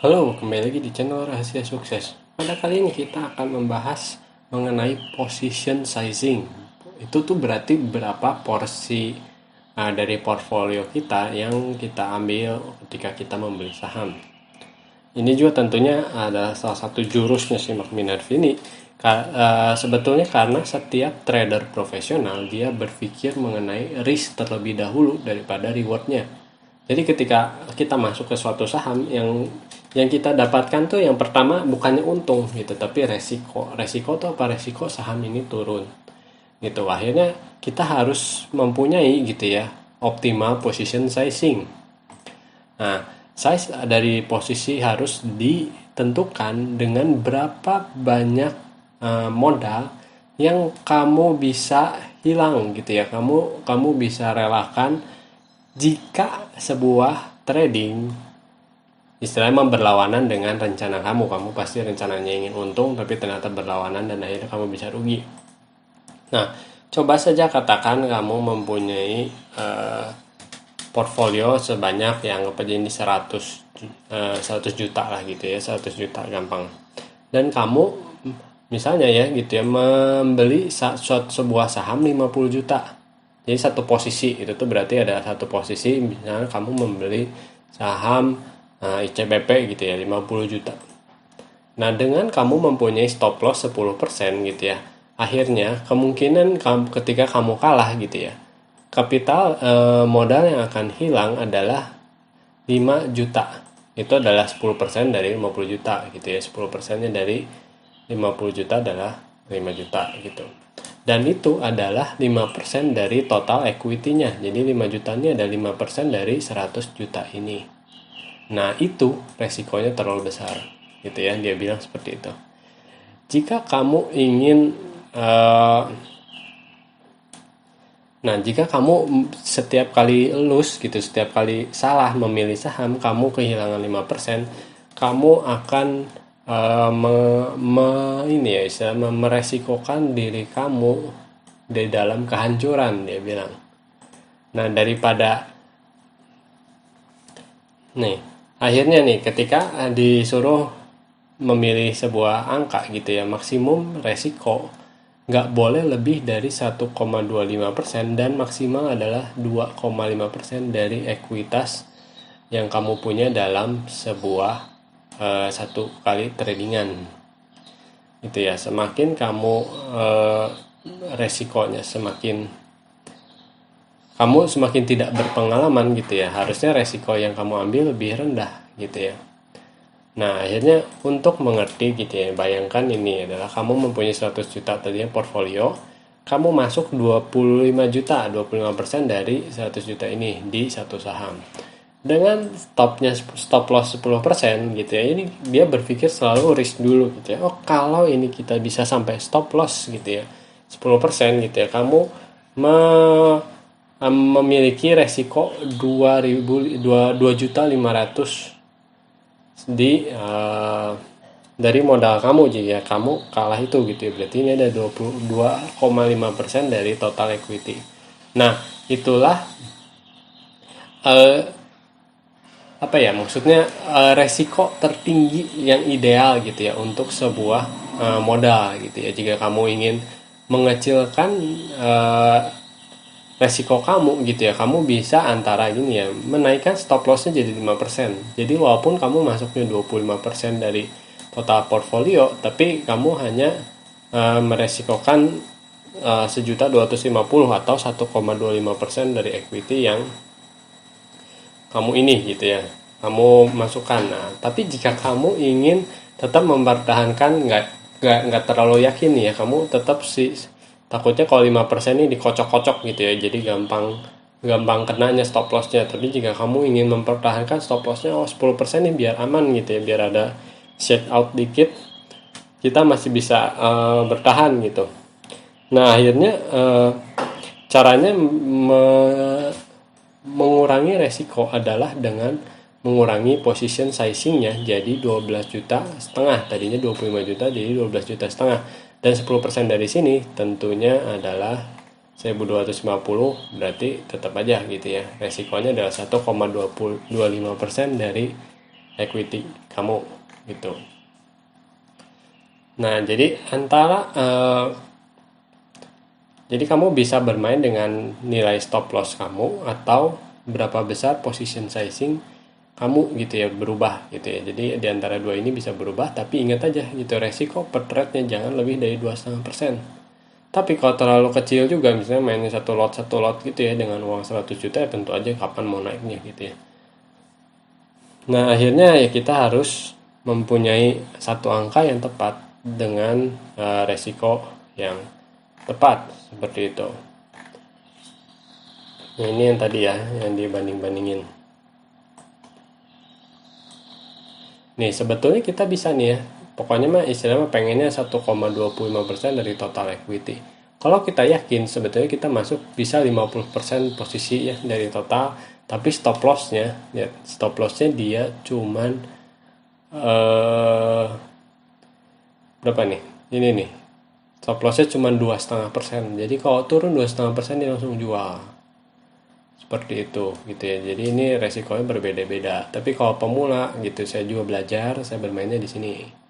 Halo, kembali lagi di channel Rahasia Sukses. Pada kali ini kita akan membahas mengenai position sizing. Itu tuh berarti berapa porsi dari portfolio kita yang kita ambil ketika kita membeli saham. Ini juga tentunya adalah salah satu jurusnya si Mark Minervi ini. Sebetulnya karena setiap trader profesional dia berpikir mengenai risk terlebih dahulu daripada rewardnya. Jadi ketika kita masuk ke suatu saham yang kita dapatkan tuh yang pertama bukannya untung gitu, tapi resiko. Resiko tuh apa? Resiko saham ini turun. Gitu. Akhirnya kita harus mempunyai gitu ya, optimal position sizing. Nah, size dari posisi harus ditentukan dengan berapa banyak modal yang kamu bisa hilang gitu ya. Kamu bisa relakan jika sebuah trading istilahnya berlawanan dengan rencana kamu pasti rencananya ingin untung tapi ternyata berlawanan dan akhirnya kamu bisa rugi. Nah, coba saja katakan kamu mempunyai portfolio sebanyak yang aja ini 100 juta lah gitu ya, 100 juta gampang. Dan kamu misalnya ya gitu ya membeli sebuah saham 50 juta. Jadi satu posisi itu tuh berarti ada satu posisi misalnya kamu membeli saham ICBP gitu ya 50 juta. Nah, dengan kamu mempunyai stop loss 10% gitu ya. Akhirnya kemungkinan ketika kamu kalah gitu ya. Kapital modal yang akan hilang adalah 5 juta. Itu adalah 10% dari 50 juta gitu ya. 10%-nya dari 50 juta adalah 5 juta gitu. Dan itu adalah 5% dari total equity-nya. Jadi 5 jutanya ada 5% dari 100 juta ini. Nah, itu resikonya terlalu besar. Gitu ya, dia bilang seperti itu. Jika kamu ingin jika kamu setiap kali lose gitu, setiap kali salah memilih saham, kamu kehilangan 5%, kamu akan meresikokan diri kamu di dalam kehancuran, dia bilang. Nah, akhirnya nih ketika disuruh memilih sebuah angka gitu ya, maksimum resiko nggak boleh lebih dari 1,25% dan maksimal adalah 2,5% dari ekuitas yang kamu punya dalam sebuah satu kali tradingan. Itu ya, semakin kamu resikonya semakin tidak berpengalaman gitu ya, harusnya resiko yang kamu ambil lebih rendah gitu ya. Nah, akhirnya untuk mengerti gitu ya, bayangkan ini adalah kamu mempunyai 100 juta tadinya portfolio, kamu masuk 25 juta, 25% dari 100 juta ini di satu saham. Dengan stop loss 10% gitu ya, ini dia berpikir selalu risk dulu gitu ya. Oh, kalau ini kita bisa sampai stop loss gitu ya, 10% gitu ya, kamu memiliki resiko 2.500 dari modal kamu jika kamu kalah itu gitu ya. Berarti ini ada 22,5% dari total equity. Nah, itulah maksudnya resiko tertinggi yang ideal gitu ya untuk sebuah modal gitu ya. Jika kamu ingin mengecilkan resiko kamu gitu ya, kamu bisa antara gini ya, menaikkan stop lossnya jadi 5%. Jadi walaupun kamu masuknya 25% dari total portfolio, tapi kamu hanya meresikokan 1.250.000 atau 1,25% dari equity yang kamu ini gitu ya, kamu masukkan. Nah, tapi jika kamu ingin tetap mempertahankan nggak terlalu yakin ya, kamu tetap takutnya kalau 5% ini dikocok-kocok gitu ya, jadi gampang kenanya stop lossnya. Tapi jika kamu ingin mempertahankan stop lossnya 10% ini biar aman gitu ya, biar ada shake out dikit, kita masih bisa bertahan gitu. Nah, akhirnya caranya mengurangi resiko adalah dengan mengurangi position sizingnya jadi 12 juta setengah, tadinya 25 juta jadi 12 juta setengah, dan 10% dari sini tentunya adalah 1.250, berarti tetap aja gitu ya, resikonya adalah 1,25% dari equity kamu gitu. Nah, jadi kamu bisa bermain dengan nilai stop loss kamu atau berapa besar position sizing kamu gitu ya, berubah gitu ya. Jadi di antara dua ini bisa berubah, tapi ingat aja gitu, resiko per trade-nya jangan lebih dari 2,5%. Tapi kalau terlalu kecil juga, misalnya mainin satu lot gitu ya dengan uang 100 juta, ya tentu aja kapan mau naiknya gitu ya. Nah, akhirnya ya kita harus mempunyai satu angka yang tepat dengan resiko yang tepat seperti itu. Nah, ini yang tadi ya, yang dibanding-bandingin. Nih, sebetulnya kita bisa nih ya. Pokoknya mah istilahnya pengennya 1,25% dari total equity. Kalau kita yakin sebetulnya kita masuk bisa 50% posisi ya dari total, tapi stop lossnya dia cuman berapa nih? Ini nih. Stop lossnya cuma 2,5%. Jadi kalau turun 2,5% dia langsung jual. Seperti itu gitu ya. Jadi ini resikonya berbeda-beda. Tapi kalau pemula gitu, saya juga belajar, saya bermainnya di sini.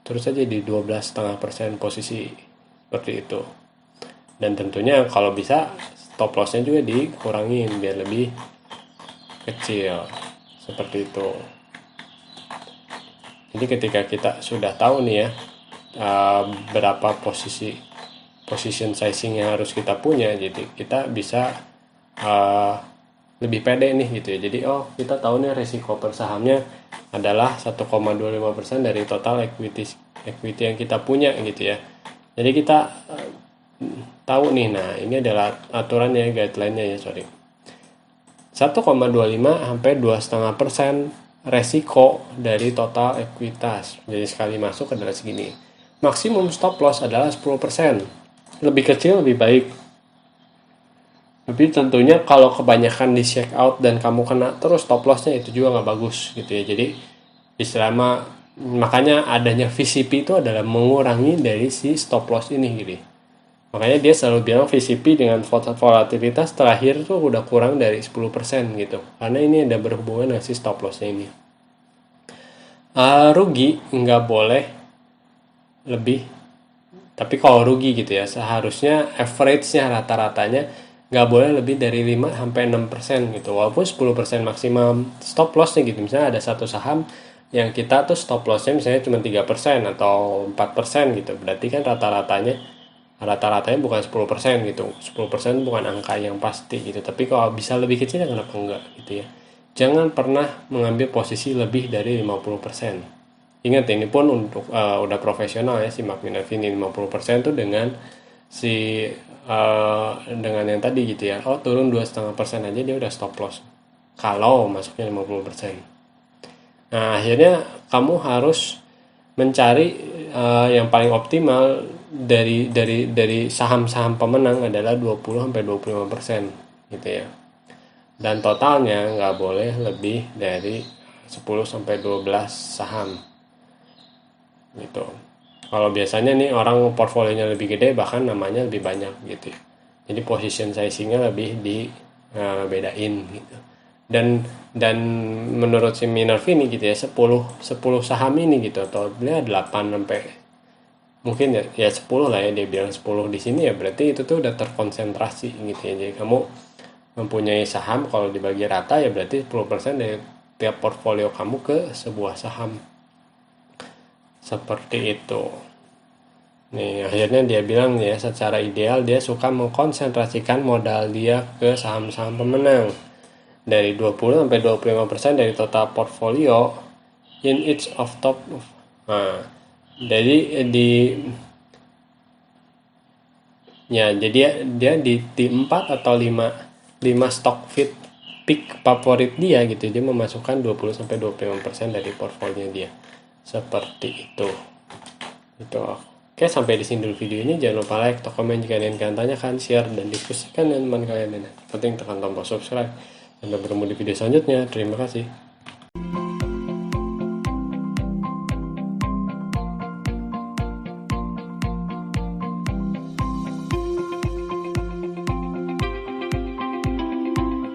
Terus aja di 12,5% posisi seperti itu. Dan tentunya kalau bisa stop lossnya juga dikurangin biar lebih kecil. Seperti itu. Jadi ketika kita sudah tahu nih ya berapa position sizing yang harus kita punya, jadi kita bisa lebih pede nih gitu ya. Jadi kita tahu nih resiko per sahamnya adalah 1,25% dari total equity yang kita punya gitu ya. Jadi kita tahu nih, nah ini adalah aturannya, guideline-nya ya, 1,25 sampai 2,5% resiko dari total ekuitas. Jadi sekali masuk adalah segini. Maksimum stop loss adalah 10%. Lebih kecil lebih baik. Tapi tentunya kalau kebanyakan di check out dan kamu kena terus stop lossnya, itu juga nggak bagus gitu ya. Jadi istilahnya makanya adanya VCP itu adalah mengurangi dari si stop loss ini gitu. Makanya dia selalu bilang VCP dengan volatilitas terakhir tuh udah kurang dari 10% gitu. Karena ini ada berhubungan dengan si stop lossnya ini. Rugi nggak boleh lebih. Tapi kalau rugi gitu ya, seharusnya average-nya rata-ratanya nggak boleh lebih dari 5-6% gitu. Walaupun 10% maksimum stop loss-nya gitu. Misalnya ada satu saham yang kita tuh stop loss-nya misalnya cuma 3% atau 4% gitu. Berarti kan rata-ratanya bukan 10% gitu. 10% bukan angka yang pasti gitu. Tapi kalau bisa lebih kecil ya kenapa enggak gitu ya. Jangan pernah mengambil posisi lebih dari 50%. Ingat, ini pun untuk udah profesional ya, si Minervini 50% tuh dengan dengan yang tadi gitu ya. Turun 2,5% aja dia udah stop loss kalau masuknya 50%. Nah, akhirnya kamu harus mencari yang paling optimal dari saham-saham pemenang adalah 20-25% gitu ya. Dan totalnya nggak boleh lebih dari 10-12 saham gitu. Kalau biasanya nih orang portfolionya lebih gede, bahkan namanya lebih banyak gitu. Jadi position sizingnya lebih dibedain gitu. Dan menurut si Minervini gitu ya, 10 saham ini gitu, atau dia 8 sampai mungkin ya 10 lah ya, dia bilang 10 di sini ya, berarti itu tuh udah terkonsentrasi gitu ya. Jadi kamu mempunyai saham kalau dibagi rata ya berarti 10% dari tiap portfolio kamu ke sebuah saham. Seperti itu. Nih, akhirnya dia bilang ya, secara ideal dia suka mengkonsentrasikan modal dia ke saham-saham pemenang. Dari 20-25% dari total portfolio in each of top. Nah, jadi dia di 4 atau 5 stock pick favorit dia gitu. Dia memasukkan 20-25% dari portfolio dia. Seperti itu. Oke, sampai di sini dulu video ini. Jangan lupa like atau komen jika kalian tanyakan, share dan diskusikan dengan teman kalian. Penting tekan tombol subscribe. Sampai bertemu di video selanjutnya. Terima kasih.